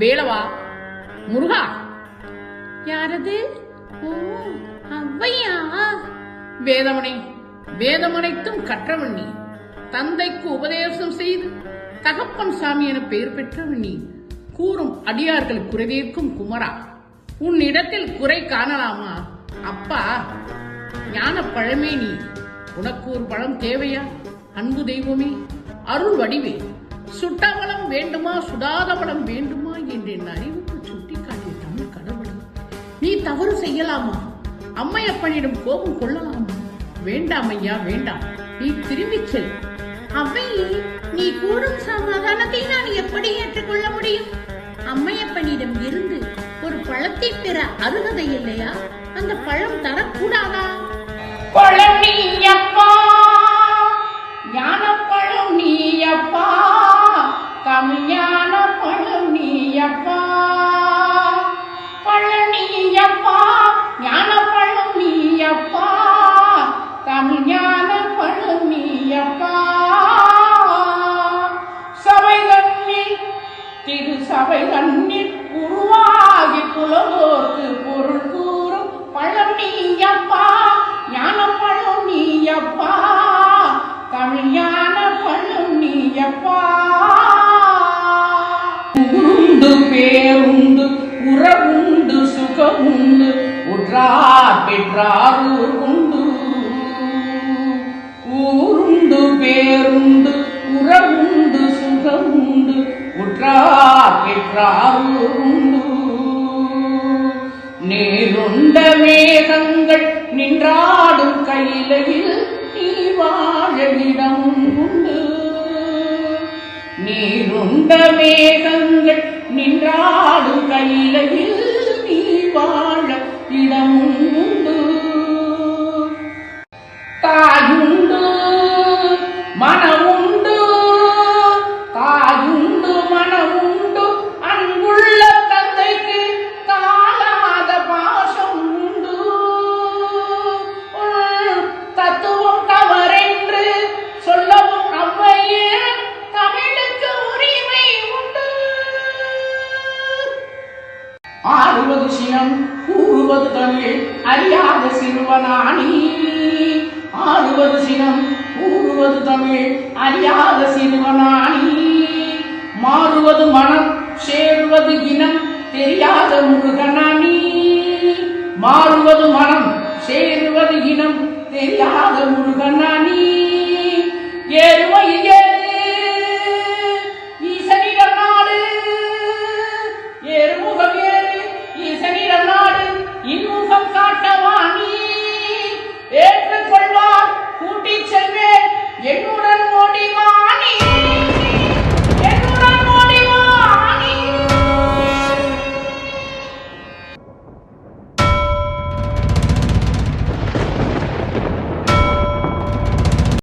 வேலவா, முருகா. யாரது? ஓ, அவ்வையா. வேதமனை வேதமனைத்தும் கற்றவன் நீ. தந்தைக்கு உபதேசம் செய்து தகப்பன் சாமி என பெயர் பெற்றவன் நீ. கூறும் அடியார்கள் குறைதீர்க்கும் குமரா, உன்னிடத்தில் குறை காணலாமா? அப்பா, ஞான பழமே நீ. உனக்கு ஒரு பழம் தேவையா? அன்பு தெய்வமே, அருள் வடிவே, சுட்டவளம் வேண்டுமா சுடாத பழம் வேண்டுமா என்று என் அறிவுக்கு சுட்டி காட்டிய தமிழ் கடவுளே, நீ தவறு செய்யலாமா? அம்மையப்பனிடம் கோபம் கொள்ளலாமா? வேண்டாம் ஐயா, வேண்டாம். நீ திரும்பிச் செல். அவ்வையே, நீ கூறும் சமாதானத்தை நான் எப்படி ஏற்றுக்கொள்ள முடியும்? அம்மையப்பனிடம் இருந்து ஒரு பழத்தை பெற அருகதை இல்லையா? அந்த பழம் தரக்கூடாதா? பழம் நீயப்பா, ஞான பழம் நீயப்பா, தமிழ் ஞான பழம் நீயப்பா. பழம் நீயப்பா, ஞான பழம் நீயப்பா, தமிழ் ஞான பழம் நீயப்பா. சபை தன்னில் திரு சபை தன்னில் உருவாகி புலவோர்க்கு பொருள் கூறும் பழம் நீயப்பா, ஞான பழம் நீயப்பா, தமிழ் ஞான பழம் நீயப்பா. உண்டு பேருண்டு உறவுண்டு சுகமுண்டு உற்றார் பெற்றார் உண்டு. ஊருண்டு பேருண்டு உறவுண்டு சுகமுண்டு உற்றார் பெற்றார் உண்டு. நேருண்ட மேகங்கள் நின்றாடும் கையிலையில் நீ வாழ இடம் உண்டு. நீருண்ட மேகங்கள் நின்றாடும் கையிலையில் நீ வாழ இடம் உண்டு. தாயுண்டு மனமுண்டு, தாயுண்டு மனமுண்டு, அன்புள்ள தந்தைக்கு தாளாத பாசம் உண்டு. தத்துவம் தவறென்று சொல்லவும் அவ்வையே, தமிழுக்கு உரிமை உண்டு. ஆறுவது சினம் கூறுவது தமிழ் அறியாத சிறுவனானி. ஆறுவது சினம் கூறுவது தமிழ் அறியாத சிறுவனானி. மாறுவது மனம் சேர்வது இனம் தெரியாத முருகனானி. மாறுவது மனம் சேர்வது இனம் தெரியாத முருகனானி. ஏறுமையில்